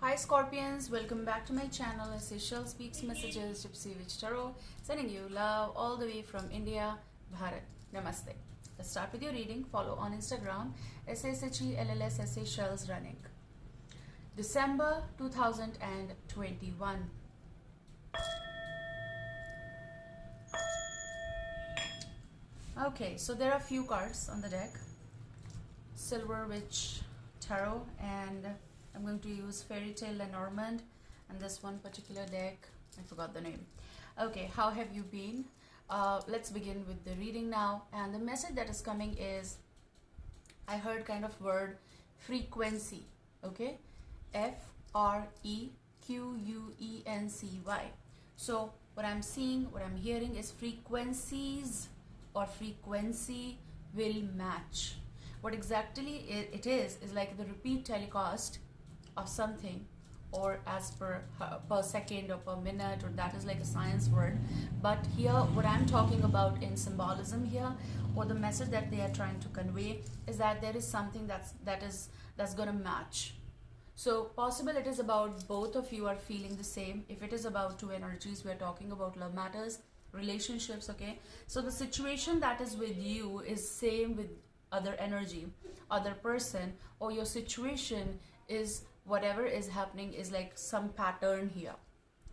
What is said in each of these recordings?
Hi Scorpions, welcome back to my channel. Seychelles Speaks Messages, Gypsy Witch Tarot, sending you love all the way from India, Bharat. Namaste. Let's start with your reading. Follow on Instagram, SHELLS Seychelles Running. December 2021. Okay, so there are a few cards on the deck. Silver Witch Tarot, and I'm going to use Fairy Tale Lenormand, and this one particular deck, I forgot the name. Okay, how have you been? Let's begin with the reading now. And the message that is coming is, I heard kind of word frequency. Okay, FREQUENCY. So what I'm seeing, what I'm hearing is frequencies or frequency will match. What exactly it is like the repeat telecast of something, or as per second or per minute, or that is like a science word. But here what I'm talking about in symbolism here, or the message that they are trying to convey, is that there is something that's gonna match. So possible it is about both of you are feeling the same. If it is about two energies, we are talking about love matters, relationships. Okay, so the situation that is with you is same with other energy, other person, or your situation is whatever is happening is like some pattern here.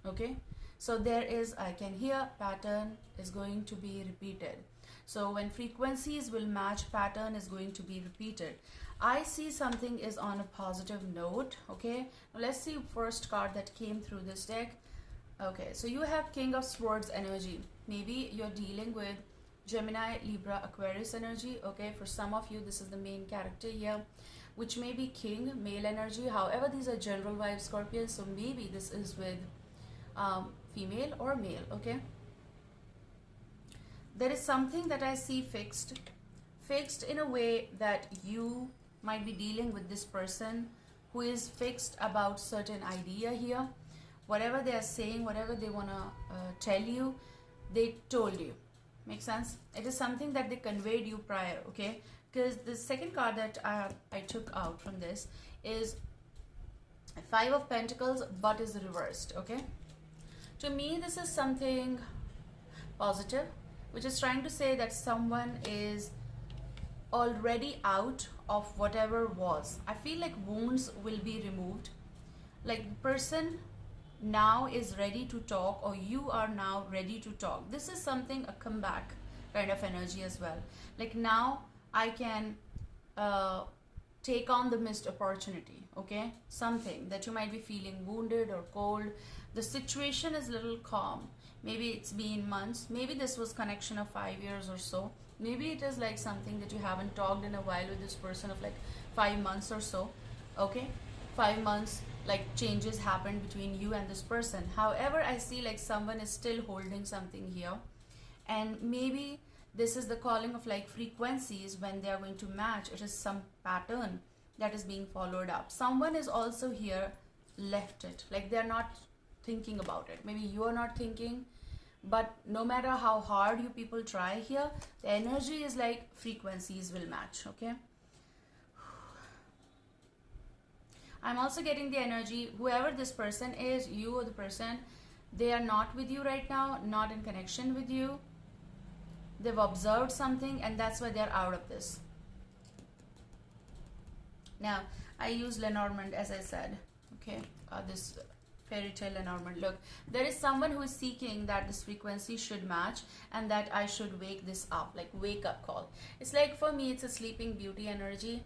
Okay, so there is, I can hear pattern is going to be repeated. So when frequencies will match, pattern is going to be repeated. I see something is on a positive note. Okay, now let's see first card that came through this deck. Okay, so you have King of Swords energy. Maybe you're dealing with Gemini, Libra, Aquarius energy. Okay, for some of you this is the main character here, which may be king, male energy. However, these are general vibes, Scorpions, so maybe this is with female or male. Okay, there is something that I see fixed in a way that you might be dealing with this person who is fixed about certain idea here. Whatever they are saying, whatever they want to tell you, they told you. Make sense? It is something that they conveyed you prior. Okay, because the second card that I took out from this is Five of Pentacles, but is reversed. Okay, to me this is something positive, which is trying to say that someone is already out of whatever was. I feel like wounds will be removed, like the person now is ready to talk, or you are now ready to talk. This is something, a comeback kind of energy as well. Like now I can take on the missed opportunity. Okay, something that you might be feeling wounded or cold. The situation is a little calm. Maybe it's been months, maybe this was connection of 5 years or so. Maybe it is like something that you haven't talked in a while with this person of like 5 months or so. Okay, 5 months, like changes happened between you and this person. However, I see like someone is still holding something here, and maybe this is the calling of like frequencies. When they are going to match, it is some pattern that is being followed up. Someone is also here left it, like they're not thinking about it. Maybe you are not thinking, but no matter how hard you people try here, the energy is like frequencies will match. Okay, I'm also getting the energy, whoever this person is, you or the person, they are not with you right now, not in connection with you. They've observed something, and that's why they're out of this. Now, I use Lenormand as I said. Okay, this Fairy Tale Lenormand. Look, there is someone who is seeking that this frequency should match, and that I should wake this up, like wake up call. It's like, for me, it's a Sleeping Beauty energy.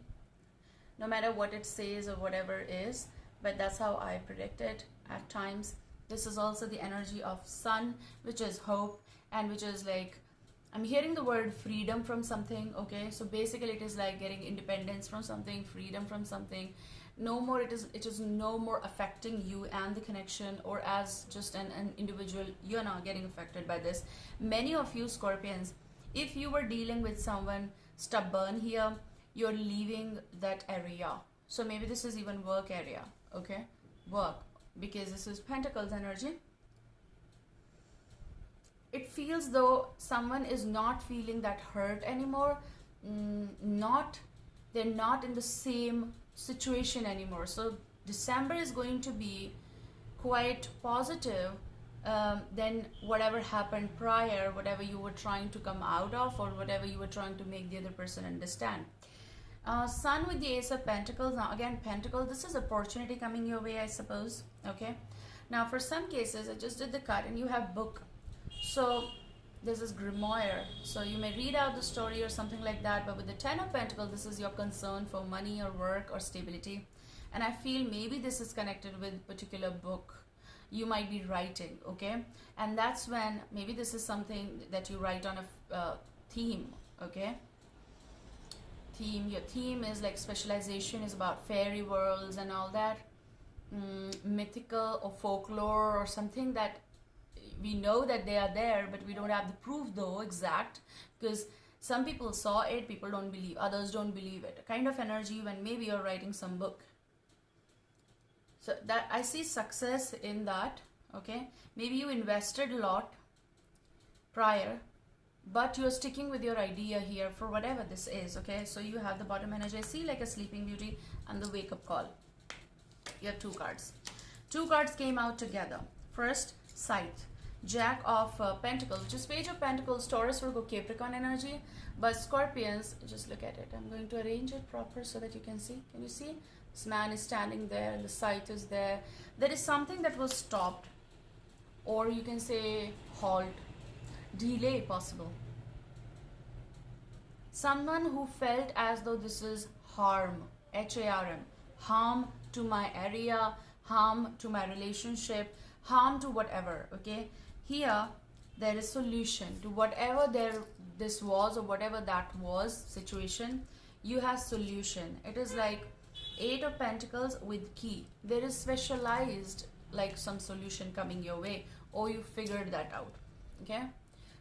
No matter what it says or whatever it is, but that's how I predict it at times. This is also the energy of sun, which is hope, and which is like, I'm hearing the word freedom from something. Okay, so basically it is like getting independence from something, freedom from something. No more, it is no more affecting you and the connection, or as just an individual, you're not getting affected by this. Many of you Scorpions, if you were dealing with someone stubborn here, you're leaving that area. So maybe this is even work area. Okay, work, because this is Pentacles energy. It feels though someone is not feeling that hurt anymore. They're not in the same situation anymore. So December is going to be quite positive than whatever happened prior, whatever you were trying to come out of, or whatever you were trying to make the other person understand. Sun with the Ace of Pentacles. Now again, Pentacle, this is opportunity coming your way, I suppose. Okay. Now for some cases, I just did the cut and you have book. So this is grimoire. So you may read out the story or something like that. But with the Ten of Pentacles, this is your concern for money or work or stability. And I feel maybe this is connected with a particular book you might be writing, okay? And that's when maybe this is something that you write on a theme, okay? Your theme is like specialization is about fairy worlds and all that, mythical or folklore or something that we know that they are there, but we don't have the proof though exact, because some people saw it, people don't believe, others don't believe it. Kind of energy when maybe you're writing some book. So that I see success in that, okay? Maybe you invested a lot prior, but you're sticking with your idea here for whatever this is, okay? So you have the bottom energy. I see like a sleeping beauty and the wake up call. You have two cards. Two cards came out together. First, Scythe. Jack of Pentacles, which is Page of Pentacles, Taurus, Virgo, Capricorn energy. But Scorpions, just look at it. I'm going to arrange it proper so that you can see. Can you see? This man is standing there, the scythe is there. There is something that was stopped, or you can say halt, delay possible. Someone who felt as though this is harm, H-A-R-M, harm to my area, harm to my relationship, harm to whatever, okay? Here, there is solution to whatever this was or whatever that was situation. You have solution. It is like Eight of Pentacles with key. There is specialized like some solution coming your way, or you figured that out, okay?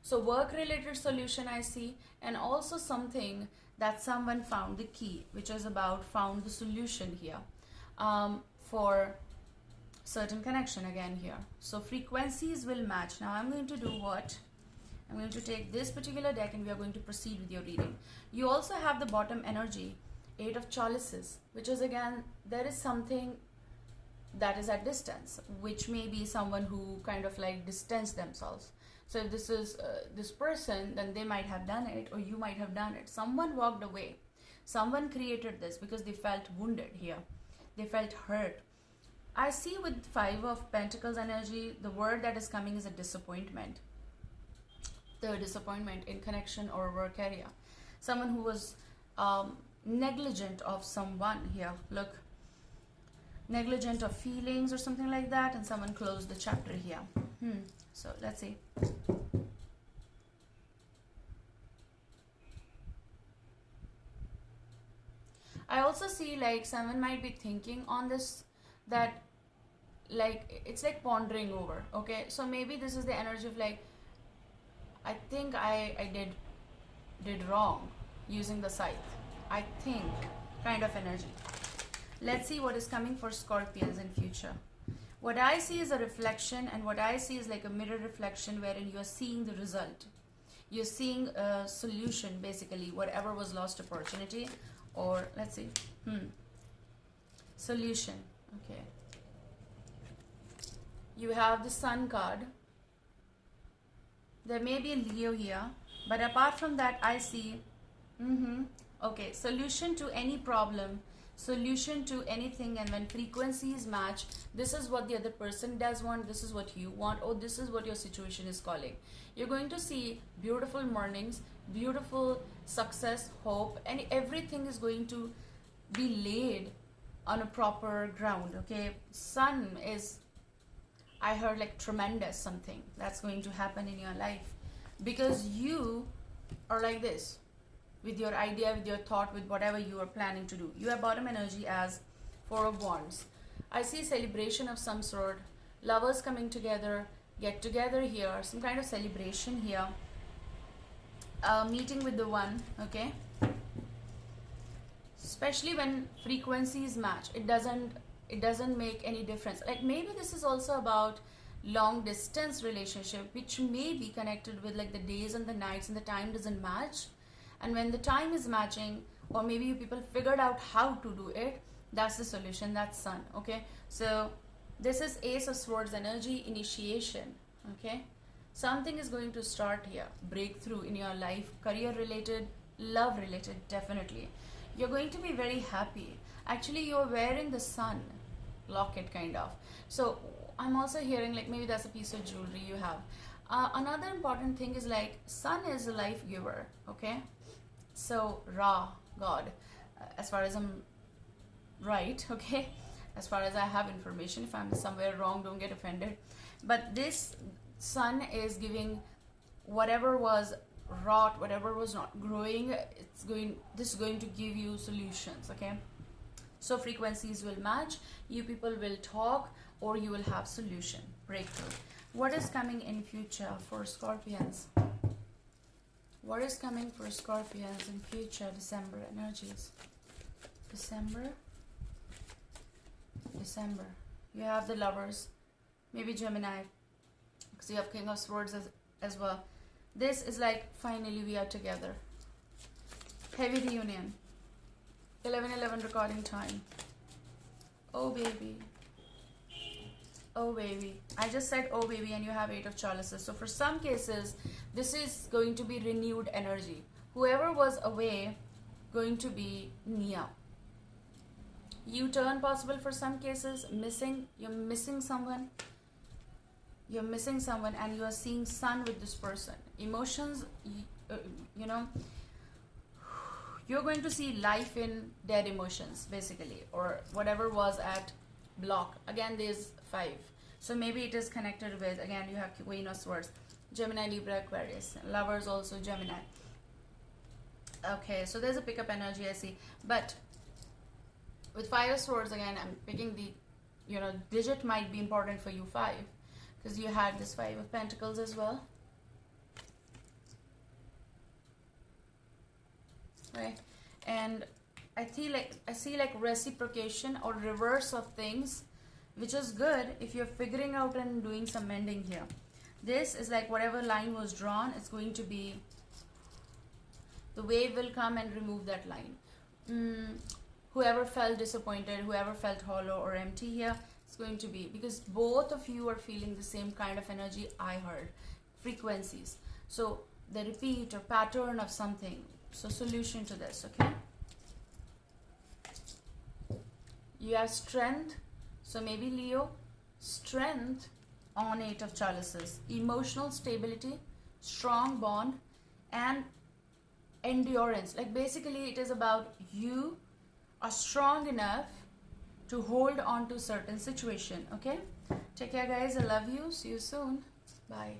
So work related solution I see, and also something that someone found the key, which is about found the solution here for certain connection again here. So frequencies will match. Now I'm going to do what? I'm going to take this particular deck and we are going to proceed with your reading. You also have the bottom energy, Eight of Chalices, which is again, there is something that is at distance, which may be someone who kind of like distance themselves. So if this is this person, then they might have done it, or you might have done it. Someone walked away. Someone created this because they felt wounded here. They felt hurt. I see with Five of Pentacles energy, the word that is coming is a disappointment. The disappointment in connection or work area. Someone who was negligent of someone here. Look, negligent of feelings or something like that, and someone closed the chapter here. So let's see. I also see like someone might be thinking on this, that like it's like pondering over, okay? So maybe this is the energy of like, I think I did wrong using the scythe. I think kind of energy. Let's see what is coming for Scorpions in future. What I see is a reflection, and what I see is like a mirror reflection wherein you are seeing the result. You're seeing a solution, basically, whatever was lost opportunity, or let's see, solution, okay. You have the Sun card. There may be a Leo here, but apart from that, I see, okay, solution to any problem, solution to anything, and when frequencies match, this is what the other person does want, this is what you want, or this is what your situation is calling. You're going to see beautiful mornings, beautiful success, hope, and everything is going to be laid on a proper ground, okay? Sun is, I heard like tremendous something that's going to happen in your life, because you are like this with your idea, with your thought, with whatever you are planning to do. You have bottom energy as Four of Wands. I see celebration of some sort, lovers coming together, get together here, some kind of celebration here, meeting with the one, okay? Especially when frequencies match, it doesn't make any difference. Like maybe this is also about long distance relationship, which may be connected with like the days and the nights, and the time doesn't match. And when the time is matching, or maybe you people figured out how to do it, That's the solution. That's Sun. Okay, so this is Ace of Swords energy, initiation. Okay, something is going to start here, breakthrough in your life, career related, love related. Definitely you're going to be very happy. Actually, you're wearing the Sun locket kind of. So I'm also hearing like maybe that's a piece of jewelry you have. Another important thing is like Sun is a life giver. Okay, so Ra, God, as far as I'm right, okay, as far as I have information. If I'm somewhere wrong, don't get offended. But this Sun is giving whatever was rot, whatever was not growing, this is going to give you solutions. Okay, so frequencies will match, you people will talk, or you will have solution, breakthrough. What is coming in future for Scorpions? What is coming for Scorpions in future? December energies. December. You have the Lovers, maybe Gemini, because you have King of Swords as well. This is like finally we are together. Heavy reunion. 11:11 recording time. Oh baby. Oh baby. I just said oh baby, and you have 8 of Chalices. So for some cases, this is going to be renewed energy. Whoever was away, going to be near. U-turn possible for some cases. Missing. You're missing someone. You're missing someone, and you are seeing Sun with this person. Emotions, you know, you're going to see life in dead emotions, basically, or whatever was at block. Again, there's 5. So maybe it is connected with, again, you have Queen of Swords, Gemini, Libra, Aquarius. Lovers also Gemini. Okay, so there's a pickup energy I see. But with 5 of Swords, again, I'm picking the, you know, digit might be important for you, 5. Because you had this 5 of Pentacles as well. Right? And I see like reciprocation or reverse of things, which is good if you're figuring out and doing some mending here. This is like whatever line was drawn, it's going to be, the wave will come and remove that line. Whoever felt disappointed, whoever felt hollow or empty here, it's going to be, because both of you are feeling the same kind of energy I heard, frequencies. So the repeat or pattern of something. So solution to this, okay? You have strength. So maybe Leo, strength on 8 of Chalices. Emotional stability, strong bond, and endurance. Like basically it is about you are strong enough to hold on to certain situation. Okay, take care guys, I love you, see you soon, bye.